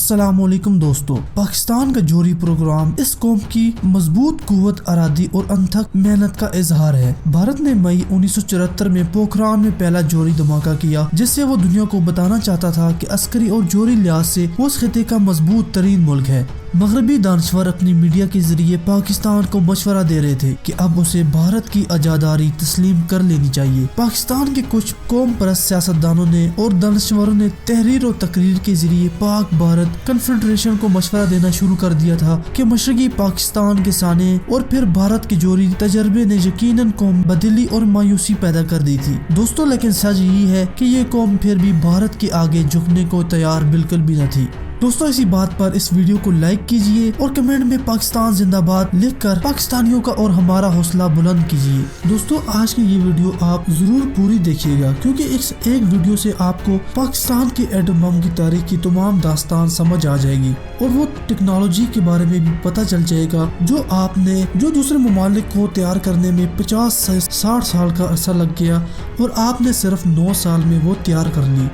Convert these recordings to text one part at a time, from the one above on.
अस्सलाम वालेकुम दोस्तों। पाकिस्तान का जोहरी प्रोग्राम इस कौम की मजबूत कुव्वत अरादी और अनथक मेहनत का इजहार है। भारत ने मई 1974 में पोखरान में पहला जोहरी धमाका किया, जिससे वो दुनिया को बताना चाहता था कि अस्करी और जोहरी लिहाज से वो उस खिते का मजबूत तरीन मुल्क है। मगरबी दानश्वर अपनी मीडिया के जरिए पाकिस्तान को मशवरा दे रहे थे कि अब उसे भारत की आजादारी तस्लीम कर लेनी चाहिए। पाकिस्तान के कुछ कौम परस्त सियासतदानों ने और दानश्वरों ने तहरीर और तकरीर के जरिए पाक भारत कन्फेडरेशन को मशवरा देना शुरू कर दिया था कि मशरकी पाकिस्तान के साने और फिर भारत के जोहरी तजर्बे ने यकीनन कौम बदली और मायूसी पैदा कर दी थी। दोस्तों, लेकिन सच यही है कि ये कौम फिर भी भारत के आगे झुकने को तैयार बिल्कुल भी न थी। दोस्तों, इसी बात पर इस वीडियो को लाइक कीजिए और कमेंट में पाकिस्तान जिंदाबाद लिखकर पाकिस्तानियों का और हमारा हौसला बुलंद कीजिए। दोस्तों, आज की ये वीडियो आप जरूर पूरी देखिएगा, क्योंकि इस एक वीडियो से आपको पाकिस्तान के एटम बम की तारीख की तमाम दास्तान समझ आ जाएगी और वो टेक्नोलॉजी के बारे में भी पता चल जाएगा जो दूसरे ममालिक को तैयार करने में 50 से 60 साल का अरसा लग गया और आपने सिर्फ 9 साल में वो तैयार कर ली।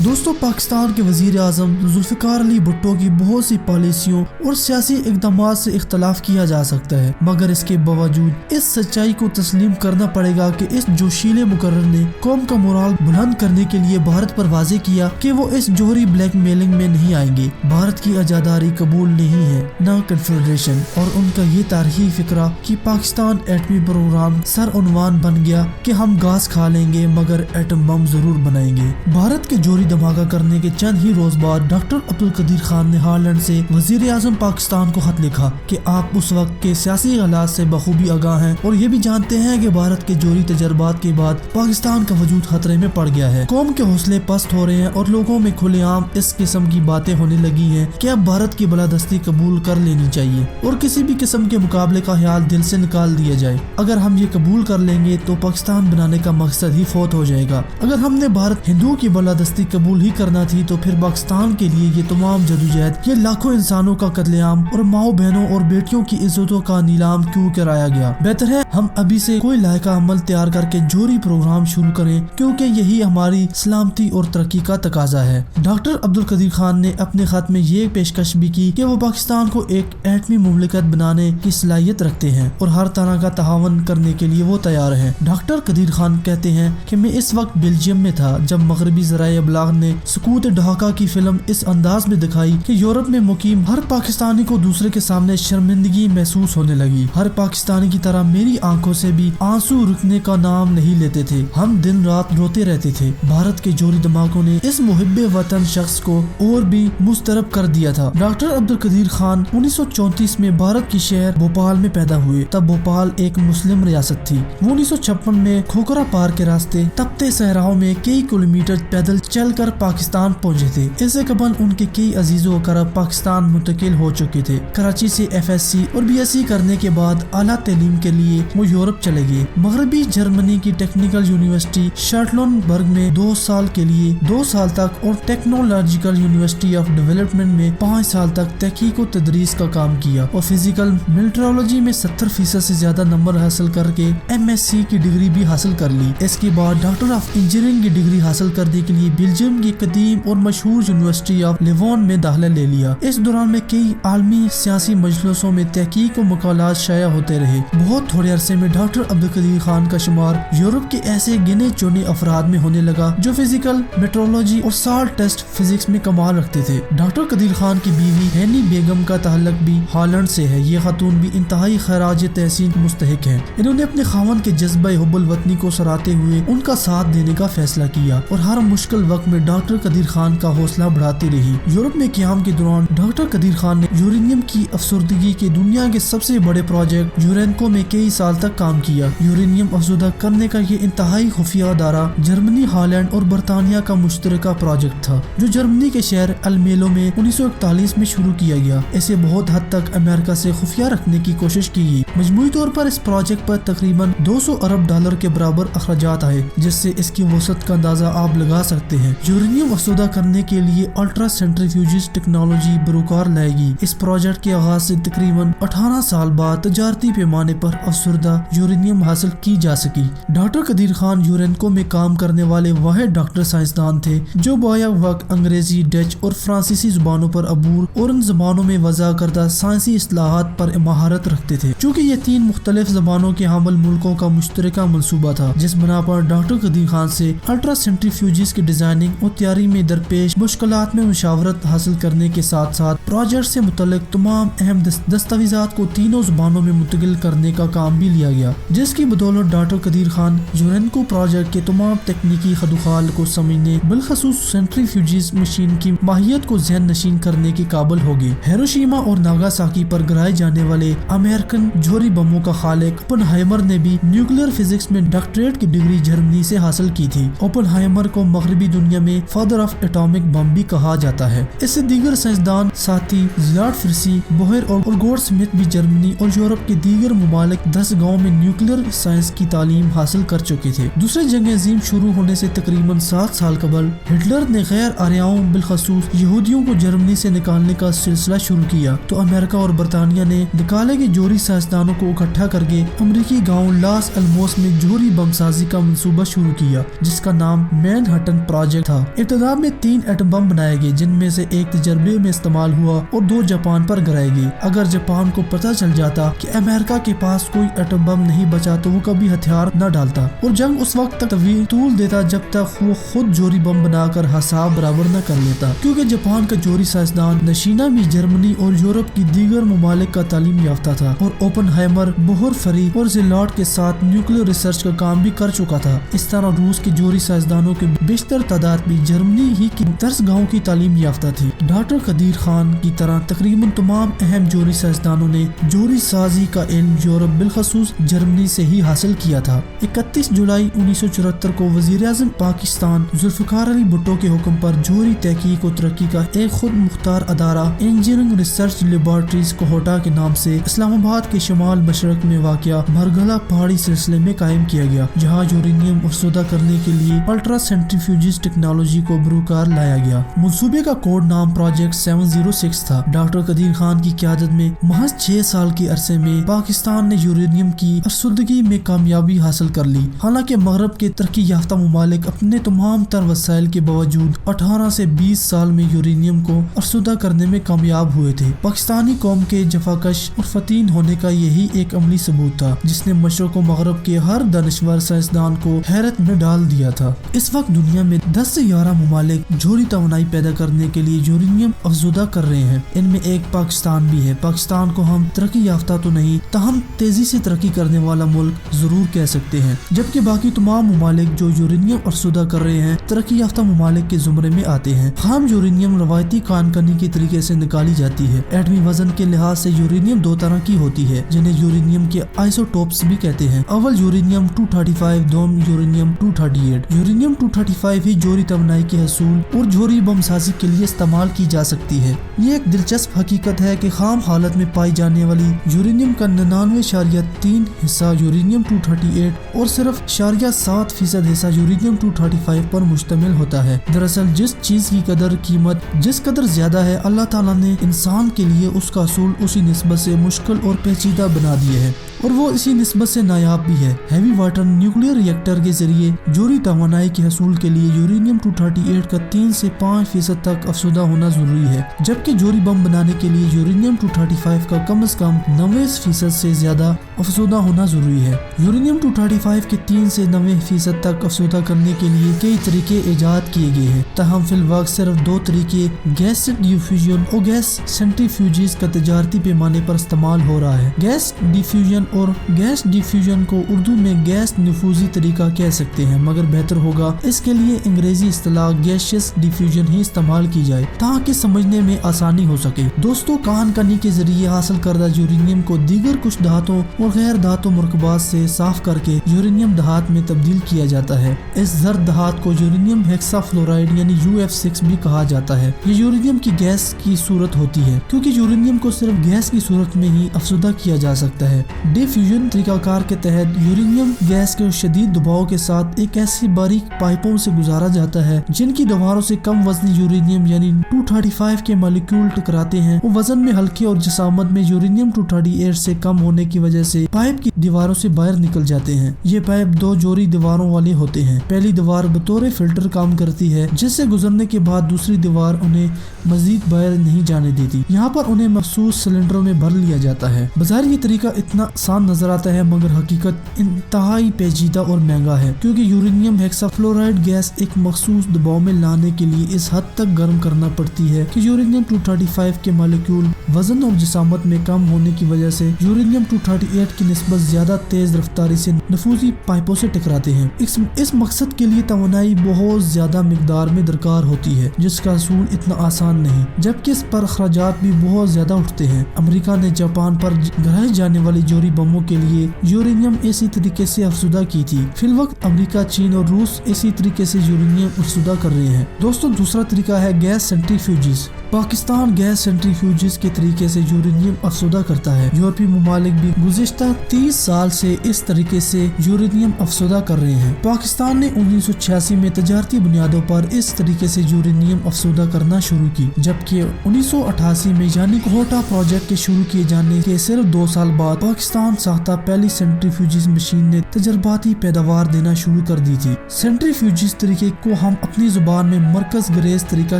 दोस्तों, पाकिस्तान के वजीर आजम जुल्फिकार अली भुट्टो की बहुत सी पॉलिसियों और सियासी इक़दामात से इख्तलाफ किया जा सकता है, मगर इसके बावजूद इस सच्चाई को तस्लीम करना पड़ेगा कि इस जोशीले मुकर्रर ने कौम का मोराल बुलंद करने के लिए भारत पर वाज़े किया कि वो इस जोहरी ब्लैकमेलिंग में नहीं आएंगे। भारत की आजादारी कबूल नहीं है, न कन्फेडरेशन। और उनका ये तारीखी फिक्रा कि पाकिस्तान एटमी प्रोग्राम सर उन्वान बन गया कि हम घास खा लेंगे मगर एटम बम जरूर बनाएंगे। भारत के जोहरी धमाका करने के चंद ही रोज बाद डॉक्टर अब्दुल कदीर खान ने हालैंड से वजीर आजम पाकिस्तान को खत लिखा कि आप उस वक्त के सियासी हालात से बखूबी आगाह हैं और ये भी जानते हैं कि भारत के जोहरी तजर्बात के बाद पाकिस्तान का वजूद खतरे में पड़ गया है। कौम के हौसले पस्त हो रहे हैं और लोगों में खुलेआम इस किस्म की बातें होने लगी हैं कि अब भारत की बलादस्ती कबूल कर लेनी चाहिए और किसी भी किस्म के मुकाबले का ख्याल दिल से निकाल दिया जाए। अगर हम ये कबूल कर लेंगे तो पाकिस्तान बनाने का मकसद ही फौत हो जाएगा। अगर हमने भारत हिंदुओं की बलादस्ती कबूल ही करना थी तो फिर पाकिस्तान के लिए ये तमाम जदोजहद, ये लाखों इंसानों का कत्लेआम और माओ बहनों और बेटियों की इज्जतों का नीलाम क्यों कराया गया। बेहतर है हम अभी से कोई लायका अमल तैयार करके जोहरी प्रोग्राम शुरू करें, क्योंकि यही हमारी सलामती और तरक्की का तकाजा है। डॉक्टर अब्दुल कदीर खान ने अपने खत में ये पेशकश भी की कि वो पाकिस्तान को एक एटमी मुमलिकत बनाने की सलाहियत रखते हैं और हर तरह का तावन करने के लिए वो तैयार है। डॉक्टर कदीर खान कहते हैं कि मैं इस वक्त बेल्जियम में था जब मगरबी ज़राए अबलाग ने सकूत ढाका की फिल्म इस अंदाज में दिखाई कि यूरोप में मुकीम हर पाकिस्तानी को दूसरे के सामने शर्मिंदगी महसूस होने लगी। हर पाकिस्तानी की तरह मेरी आंखों से भी आंसू रुकने का नाम नहीं लेते थे। हम दिन रात रोते रहते थे। भारत के जोहरी धमाकों ने इस मुहिब्बे वतन शख्स को और भी मुस्तरब कर दिया था। डॉक्टर अब्दुल कदीर खान 1934 में भारत की शहर भोपाल में पैदा हुए। तब भोपाल एक मुस्लिम रियासत थी। वो 1956 में खोखरा पार के रास्ते तपते सहराओं में कई किलोमीटर पैदल चलकर पाकिस्तान पहुंचे थे। इससे कबल उनके कई अजीजों करब पाकिस्तान मुंतकिल हो चुके थे। कराची से FSC और BSc करने के बाद आला तालीम के लिए वो यूरोप चले गए। मगरबी जर्मनी की टेक्निकल यूनिवर्सिटी शार्लटनबर्ग में 2 साल के लिए 2 साल तक और टेक्नोलॉजिकल यूनिवर्सिटी ऑफ डेवलपमेंट में 5 साल तक तहकीक और तदरीस का काम किया और फिजिकल मिलिट्रोलॉजी में 70% से ज्यादा नंबर हासिल करके MSc की डिग्री भी हासिल कर ली। इसके बाद डॉक्टर ऑफ इंजीनियरिंग की डिग्री हासिल करने के लिए बेल्जियम की कदीम और मशहूर यूनिवर्सिटी ऑफ लिवोन में दाखिला ले लिया। इस दौरान में कई आलमी सियासी मजलिसों में तहकीक और मकालात शाया होते रहे। बहुत थोड़े अरसे में डॉक्टर अब्दुल कदीर खान का शुमार यूरोप के ऐसे गिने चुने अफराद में होने लगा जो फिजिकल मेट्रोलॉजी और साल्ट टेस्ट फिजिक्स में कमाल रखते थे। डॉक्टर कदीर खान की बीवी हैनी बेगम का ताल्लुक भी हालैंड से है। ये खातून भी इंतहाई खराज तहसीन मुस्तहिक है। इन्होंने अपने खावन के जज्बा हुब्बुल वतनी को सराहते हुए उनका साथ देने का फैसला किया और हर मुश्किल वक्त में डॉक्टर कदीर खान का हौसला बढ़ाती रही। यूरोप में क़याम के दौरान डॉक्टर कदीर खान ने यूरेनियम की अफसुर्दगी के दुनिया के सबसे बड़े प्रोजेक्ट यूरेनको में कई साल तक काम किया। यूरेनियम अफसुर्दा करने का ये इंतहाई खुफिया अदारा जर्मनी, हालैंड और बरतानिया का मुश्तरका प्रोजेक्ट था, जो जर्मनी के शहर अलमेलो में 1941 में शुरू किया गया। इसे बहुत हद तक अमेरिका से खुफिया रखने की कोशिश की गई। मजमूई तौर पर इस प्रोजेक्ट पर तकरीबन $200 अरब के बराबर अखराजात आए, जिससे इसकी वसअत का अंदाजा आप लगा सकते हैं। यूरेनियम अफसुदा करने के लिए अल्ट्रा सेंट्रीफ्यूजिस टेक्नोलॉजी बरूकार लाएगी। इस प्रोजेक्ट के आगाज से तकरीबन 18 साल बाद तजारती पैमाने पर अफसुदा यूरेनियम हासिल की जा सकी। डॉक्टर कदीर खान यूरेनको में काम करने वाले वाहिद डॉक्टर साइंसदान थे जो बाया वक्त अंग्रेजी, डच और फ्रांसीसी जुबानों पर अबूर और उन जुबानों में वज़ा करदा साइंसी इस्लाहात पर महारत रखते थे। चूँकि ये 3 मुख्तलिफ ज़बानों के हामिल मुल्कों का मुश्तरका मंसूबा था, जिस बना पर डॉक्टर कदीर खान से अल्ट्रा सेंट्रीफ्यूजिस की डिजाइनिंग और तैयारी में दरपेश मुश्किलात में मुशावरत हासिल करने के साथ साथ प्रोजेक्ट से मुतल्लिक तमाम अहम दस्तावेज़ात को तीनों जुबानों में मुंतकिल करने का काम भी लिया गया, जिसकी बदौलत डॉक्टर कदीर खान यूरेनको प्रोजेक्ट के तमाम तकनीकी खदुखाल को समझने, बिलखसूस सेंट्रीफ्यूजिस मशीन की माहियत को ज़हन नशीन करने के काबिल हो गए। हिरोशिमा और नागासाकी पर गिराए जाने वाले अमेरिकन जोहरी बमों का खालिक ओपेनहाइमर ने भी न्यूक्लियर फिजिक्स में डॉक्टरेट की डिग्री जर्मनी से हासिल की थी। ओपेनहाइमर को मगरबी दुनिया में फादर ऑफ एटॉमिक बम भी कहा जाता है। इससे दीगर साइंसदान साथी ज़ियाड फिरसी, बोहर और गोल्ड स्मिथ भी जर्मनी और यूरोप के दीगर मुमालिक 10 गाँव में न्यूक्लियर साइंस की तालीम हासिल कर चुके थे। दूसरी जंग अज़ीम शुरू होने से तकरीबन 7 साल कबल हिटलर ने गैर आर्याओं बिलखसूस यहूदियों को जर्मनी से निकालने का सिलसिला शुरू किया, तो अमेरिका और बरतानिया ने निकाले गए जोहरी साइंसदानों को इकट्ठा करके अमरीकी गाँव लॉस एलमोस में जोहरी बमसाजी का मंसूबा शुरू किया, जिसका नाम मैनहट्टन प्रोजेक्ट था। इब्तिदा में 3 एटम बम बनाए गए, जिनमें से एक तजर्बे में इस्तेमाल हुआ और 2 जापान पर गिराए गए। अगर जापान को पता चल जाता कि अमेरिका के पास कोई एटम बम नहीं बचा तो वो कभी हथियार न डालता और जंग उस वक्त तक तूल देता जब तक वो खुद जोहरी बम बनाकर हिसाब बराबर न कर लेता, क्योंकि जापान का जोहरी साइंसदान नशीना भी जर्मनी और यूरोप की दीगर मुमालिक का तालीम याफ्ता था और ओपेनहाइमर, बोहर फरी और ज़िलाट के साथ न्यूक्लियर रिसर्च का काम भी कर चुका था। इस तरह रूस के जोहरी साइंसदानों के बेशतर तादाद भी जर्मनी ही की 10 गाँव की तालीम याफ्ता थी। डॉक्टर कदीर खान की तरह तकरीबन तमाम अहम जोहरी साइंसदानों ने जोहरी साजी का इल्म यूरोप बिलखसूस जर्मनी से ही हासिल किया था। 31 जुलाई 1974 को वज़ीर-ए-आज़म पाकिस्तान जुल्फ़िकार अली भुट्टो के हुक्म पर जोहरी तहकीक और तरक्की का एक खुद मुख्तार अदारा इंजीनियरिंग रिसर्च लेबॉर्ट्रीज कोहोटा के नाम से इस्लामाबाद के शुमाल मशरक में वाक़िया मरगला पहाड़ी सिलसिले में कायम किया गया, जहाँ यूरेनियम अफसुदा करने के लिए अल्ट्रा सेंट्रीफ्यूजिस टेक्नोलॉजी को बरूकार लाया गया। मंसूबे का कोड नाम प्रोजेक्ट 706 था। डॉक्टर कदीर खान की क़यादत में महज 6 साल के अरसे में पाकिस्तान ने यूरेनियम की अफसुदगी में कामयाबी हासिल कर ली। हालांकि मगरब के तरक्की याफ्ता मुमालिक अपने तमाम तर वसाइल के बावजूद 18 से 20 साल में यूरेनियम को अफसुदा करने में कामयाब हुए थे। पाकिस्तानी कौम के जफाकश और फतीन होने का यही एक अमली सबूत था, जिसने मशरक और मगरब के हर दानिशवर साइंसदान को हैरत में डाल दिया था। इस वक्त दुनिया में 10 से 11 मुमालिक जोहरी तवानाई पैदा करने के लिए यूरेनियम अफसुदा कर रहे हैं। इनमें एक पाकिस्तान भी है। पाकिस्तान को हम तरक्की याफ्ता तो नहीं, ताहम तेजी से तरक्की करने वाला मुल्क जरूर कह सकते हैं, जबकि बाकी तमाम मुमालिक जो यूरेनियम अफसुदा कर रहे हैं तरक्की याफ्ता मुमालिक के जुमरे में आते हैं। खाम यूरेनियम रवायती कानकनी के तरीके से निकाली जाती है। एटमी वजन के लिहाज से यूरेनियम 2 तरह की होती है, जिन्हें यूरेनियम के आइसोटोप्स भी कहते हैं। अव्वल यूरेनियम 235, दोम यूरेनियम 238। यूरेनियम 235 ही जोहरी तवानाई के हसूल और जोहरी बमसाजी के लिए इस्तेमाल की जा सकती है। ये एक दिलचस्प हकीकत है कि खाम हालत में पाई जाने वाली यूरेनियम का 99.3 हिस्सा यूरेनियम 238 और सिर्फ 0.7% हिस्सा यूरेनियम 235 पर मुश्तमिल होता है। दरअसल जिस चीज की कदर कीमत जिस कदर ज्यादा है, अल्लाह ताला ने इंसान के लिए उसका असूल उसी निस्बत से मुश्किल और पेचीदा बना दिए है और वो इसी निस्बत से नायाब भी है। हैवी वाटर न्यूक्लियर रिएक्टर के जरिए जोहरी तवानाई के हसूल के लिए यूरेनियम 238 का 3 से 5% तक अफसुदा होना जरूरी है, जबकि जोहरी बम बनाने के लिए यूरेनियम 235 का कम से कम 90% से ज्यादा अफसुदा होना जरूरी है। यूरेनियम 235 के 3 से 90% तक अफसुदा करने के लिए कई तरीके इजाद किए गए हैं, ताहम फिल वक्त सिर्फ 2 तरीके गैस डिफ्यूजन और गैस सेंट्रीफ्यूजिस का तजारती पैमाने पर इस्तेमाल हो रहा है। गैस डिफ्यूजन और गैस डिफ्यूजन को उर्दू में गैस निफूजी तरीका कह सकते हैं, मगर बेहतर होगा इसके लिए अंग्रेजी इस्तिलाह गैसियस डिफ्यूजन ही इस्तेमाल की जाए ताकि समझने में आसानी हो सके। दोस्तों, कानकनी के जरिए हासिल करदा यूरेनियम को दीगर कुछ धातों और गैर धातु मरकबात से साफ करके यूरेनियम धात में तब्दील किया जाता है। इस जर्द धात को यूरेनियम हेक्साफ्लोराइड यानी UF6 भी कहा जाता है। ये यूरेनियम की गैस की सूरत होती है, क्योंकि यूरेनियम को सिर्फ गैस की सूरत में ही अफसुदा किया जा सकता है। डिफ्यूजन तरीका कार के तहत यूरेनियम गैस के शदीद दबाव के साथ एक ऐसी बारीक पाइपों से गुजारा जाता है जिनकी दीवारों से कम वजनी यूरेनियम यानी 235 के मॉलिक्यूल टकराते हैं। वो वजन में हल्के और जिसामत में यूरेनियम 238 से कम होने की वजह से पाइप की दीवारों से बाहर निकल जाते हैं। ये पाइप दो जोड़ी दीवारों वाले होते हैं। पहली दीवार बतौर फिल्टर काम करती है जिससे गुजरने के बाद दूसरी दीवार उन्हें मजीद बाहर नहीं जाने देती। यहाँ पर उन्हें मखसूस सिलेंडरों में भर लिया जाता है। बाजार ये तरीका इतना आसान नजर आता है मगर हकीकत इंतहाई पेचीदा और महंगा है क्योंकि यूरेनियम हेक्साफ्लोराइड गैस एक मखसूस दबाव में लाने के लिए इस हद तक गर्म करना पड़ती है कि यूरेनियम 235 के मॉलिक्यूल वजन और जिसामत में कम होने की वजह से यूरेनियम 238 की निस्बत ज्यादा तेज रफ्तारी से नफूजी पाइपों से टकराते हैं। इस मकसद के लिए तवानाई बहुत ज्यादा मिकदार में दरकार होती है जिसका असूल इतना आसान नहीं, जबकि इस पर अखराजात भी बहुत ज्यादा उठते हैं। अमेरिका ने जापान पर गिराए जाने वाली जोरी बमों के लिए यूरेनियम इसी तरीके से अफजुदा की थी। फिलवक्त अमेरिका, चीन और रूस इसी तरीके से यूरेनियम अफजुदा कर रहे हैं। दोस्तों, दूसरा तरीका है गैस सेंट्रीफ्यूजिस। पाकिस्तान गैस सेंट्रीफ्यूजिस के तरीके से यूरेनियम अफजुदा करता है। यूरोपीय ममालिक भी गुज़िश्ता 30 साल से इस तरीके से यूरेनियम अफजुदा कर रहे हैं। पाकिस्तान ने 1986 में तजारती बुनियादों पर इस तरीके से यूरेनियम अफजुदा करना शुरू की, जबकि 1988 में यानी कोहटा प्रोजेक्ट के शुरू किए जाने के सिर्फ 2 साल बाद पाकिस्तान साख्ता पहली सेंट्रीफ्यूजिस मशीन ने तजर्बाती पैदावार देना शुरू कर दी थी। सेंट्रीफ्यूजिस तरीके को हम अपनी जुबान में मरकज गरेज तरीका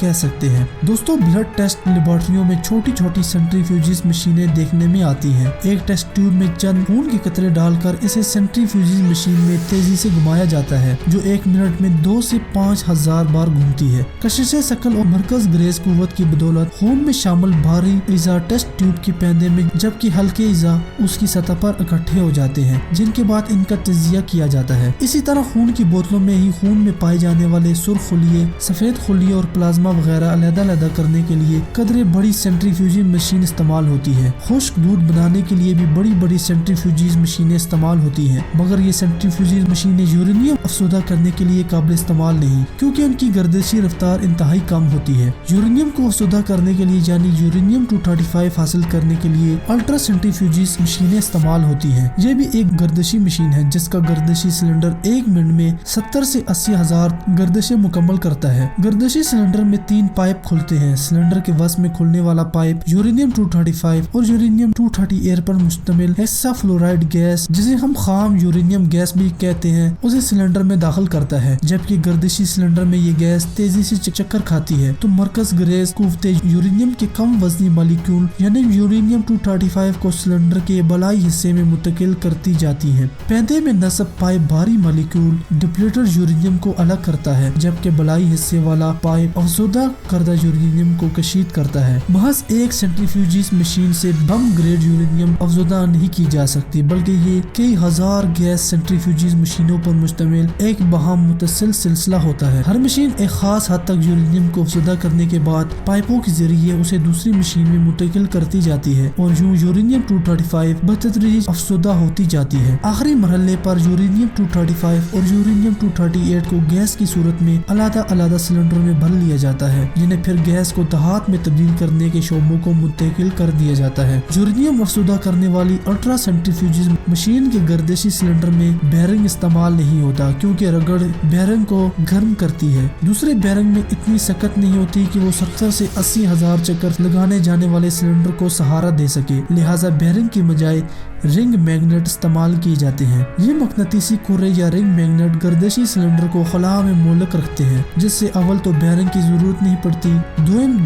कह सकते हैं। दोस्तों, ब्लड टेस्ट लेबोरेटरियों में छोटी छोटी सेंट्रीफ्यूजिस मशीनें देखने में आती हैं। एक टेस्ट ट्यूब में चंद खून के कतरे डालकर इसे सेंट्रीफ्यूजिस मशीन में तेजी से घुमाया जाता है जो 1 मिनट में 2 से 5,000 बार घूमती है। कशिश शकल और मरकज गरेज कुव्वत की बदौलत खून में शामिल भारी इज़ा टेस्ट ट्यूब के पैंदे में जबकि हल्के इज़ा उसकी सतह पर इकट्ठे हो जाते हैं जिनके बाद इनका तजिया किया जाता है। इसी तरह खून की बोतलों में ही खून में पाए जाने वाले सुर्ख खुलिये, सफेद खुलिये और प्लाज्मा वगैरह अलग-अलग करने के लिए कदरे बड़ी सेंट्रीफ्यूजिस मशीन इस्तेमाल होती है। खुश्क दूध बनाने के लिए भी बड़ी बड़ी सेंट्रीफ्यूजिस मशीनें इस्तेमाल होती हैं, मगर ये सेंट्रीफ्यूजिस मशीनें यूरेनियम अफजुदा करने के लिए काबिल इस्तेमाल नहीं क्योंकि उनकी गर्दिशी रफ्तार इंतहाई कम होती है। यूरेनियम को अफजुदा करने के लिए यानी यूरेनियम 235 हासिल करने के लिए अल्ट्रा सेंट्रीफ्यूजिस मशीनें इस्तेमाल होती हैं। ये भी एक गर्दिशी मशीन है जिसका गर्दिशी सिलेंडर 1 मिनट में 70 से 80 हजार गर्दिशें मुकम्मल करता है। गर्दिशी सिलेंडर में 3 पाइप खुलते हैं। सिलेंडर के वस में खुलने वाला पाइप यूरेनियम 235 और यूरेनियम 238 पर मुश्तमिल हेक्साफ्लोराइड गैस, जिसे हम खाम यूरेनियम गैस भी कहते हैं, उसे सिलेंडर में दाखिल करता है। जबकि गर्दिशी सिलेंडर में ये गैस तेजी से चक्कर खाती है तो मरकज गरेज कुव्वते यूरेनियम के कम वजनी मॉलिक्यूल यानी यूरेनियम 235 को सिलेंडर के बलाई हिस्से में मुंतकिल करती जाती है। पैंदे में नस्ब पाइप भारी मॉलिक्यूल डिप्लेटर यूरेनियम को अलग करता है, जबकि बलाई हिस्से वाला पाइप अफजुदा करदा यूरेनियम को कशीद करता है। महज एक सेंट्रीफ्यूजिस मशीन से बम ग्रेड यूरेनियम अफजुदा नहीं की जा सकती, बल्कि ये कई हजार गैस सेंट्रीफ्यूजिस मशीनों पर मुश्तमिल एक बहम मुतसिल सिलसिला होता है। हर मशीन एक खास हद तक यूरेनियम को अफजुदा करने के बाद पाइपों के जरिए उसे दूसरी मशीन में मुंतकिल करती जाती है और यूं यूरेनियम 235 बतदरीज अफजुदा होती जाती है। आखिरी मरहले पर यूरेनियम 235 और यूरेनियम 238 को गैस की सूरत में अलग-अलग सिलेंडरों में भर लिया जाता है, जिन्हें फिर गैस को दहात में तब्दील करने के शोबों को मुंतकिल कर दिया जाता है। यूरेनियम अफजुदा करने वाली अल्ट्रा सेंट्रीफ्यूजिस मशीन के गर्दिशी सिलेंडर में बैरिंग इस्तेमाल नहीं होता क्योंकि रगड़ बैरिंग को गर्म करती है। दूसरे बैरिंग में इतनी सख्त नहीं होती कि वो 70 से 80 हजार चक्कर लगाने जाने वाले सिलेंडर को सहारा दे सके, लिहाजा बैरिंग की बजाय रिंग मैग्नेट इस्तेमाल किए जाते हैं। ये मकनातीसी कुर्रे या रिंग मैग्नेट गर्दिशी सिलेंडर को खला में मोलक रखते हैं, जिससे अव्वल तो बैरिंग की जरूरत नहीं पड़ती,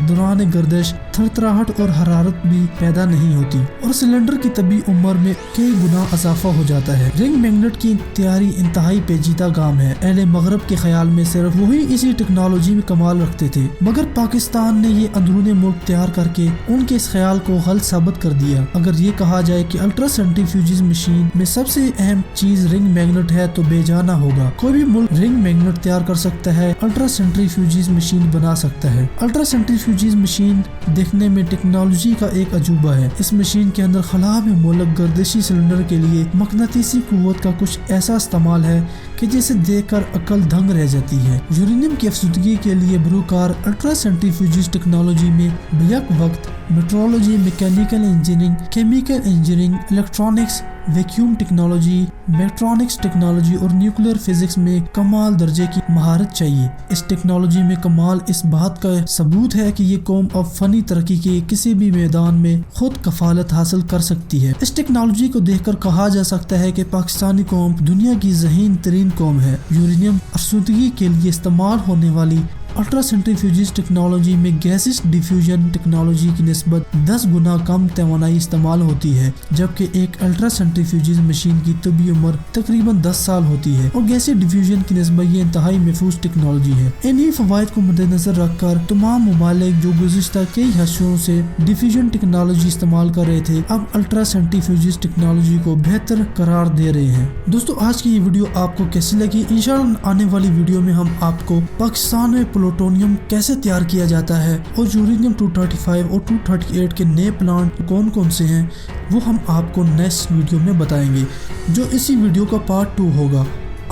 दौरान गर्दिश थरथराहट और हरारत भी पैदा नहीं होती और सिलेंडर की तबी उम्र में कई गुना इजाफा हो जाता है। रिंग मैग्नेट की तैयारी इंतहाई पेचीदा काम है। अहले मगरब के ख्याल में सिर्फ वही इसी टेक्नोलॉजी में कमाल रखते थे, मगर पाकिस्तान ने ये अंदरूनी मुल्क तैयार करके उनके इस ख्याल को गलत साबित कर दिया। अगर ये कहा जाए कि अल्ट्रा सेंट्रीफ्यूजिस मशीन में सबसे अहम चीज रिंग मैग्नेट है तो बेजाना होगा। कोई भी मुल्क रिंग मैग्नेट तैयार कर सकता है, अल्ट्रा सेंट्रीफ्यूजिस मशीन बना सकता है। अल्ट्रा सेंट्रीफ्यूजिस मशीन देखने में टेक्नोलॉजी का एक अजूबा है। इस मशीन के अंदर खला में मोलक गर्दिशी सिलेंडर के लिए मकनातीसी कुव्वत का कुछ ऐसा इस्तेमाल है कि जिसे देखकर अकल दंग रह जाती है। यूरेनियम की अफसुदगी के लिए बरूकार अल्ट्रा सेंट्रीफ्यूजिस टेक्नोलॉजी में बेक वक्त metrology, mechanical engineering, chemical engineering, electronics, vacuum technology, electronics technology और न्यूक्लियर फिजिक्स में कमाल दर्जे की महारत चाहिए। इस टेक्नोलॉजी में कमाल इस बात का सबूत है कि ये कौम अब फनी तरक्की के किसी भी मैदान में खुद कफालत हासिल कर सकती है। इस टेक्नोलॉजी को देखकर कहा जा सकता है कि पाकिस्तानी कौम दुनिया की ज़हीन तरीन कौम है। यूरेनियम आसूदगी के लिए इस्तेमाल होने वाली अल्ट्रा सेंट्रीफ्यूजिस टेक्नोलॉजी में गैसेस डिफ्यूजन टेक्नोलॉजी की निस्बत 10 गुना कम तवानाई इस्तेमाल होती है, जबकि एक अल्ट्रा सेंट्रीफ्यूजिस मशीन की तबी उम्र तकरीबन 10 साल होती है और गैसेस डिफ्यूजन की निस्बत ये इंतहाई महफूज टेक्नोलॉजी है। इन्हीं फवाइद को मद्देनजर रखकर तमाम ममालिक जो गुज़िश्ता कई हस्सों से डिफ्यूजन टेक्नोलॉजी इस्तेमाल कर रहे थे, अब अल्ट्रा सेंट्रीफ्यूजिस टेक्नोलॉजी को बेहतर करार दे रहे हैं। दोस्तों, आज की ये वीडियो आपको कैसी लगी? इंशाअल्लाह आने वाली वीडियो में हम आपको पाकिस्तान में प्लूटोनियम कैसे तैयार किया जाता है और यूरेनियम 235 और 238 के नए प्लांट कौन कौन से हैं वो हम आपको नेक्स्ट वीडियो में बताएंगे, जो इसी वीडियो का पार्ट 2 होगा।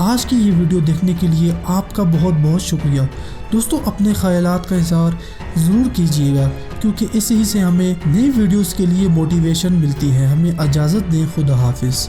आज की ये वीडियो देखने के लिए आपका बहुत बहुत शुक्रिया। दोस्तों, अपने ख्यालात का इज़हार ज़रूर कीजिएगा, क्योंकि इसी से हमें नई वीडियोस के लिए मोटिवेशन मिलती है। हमें इजाज़त दें। खुदा हाफिज़।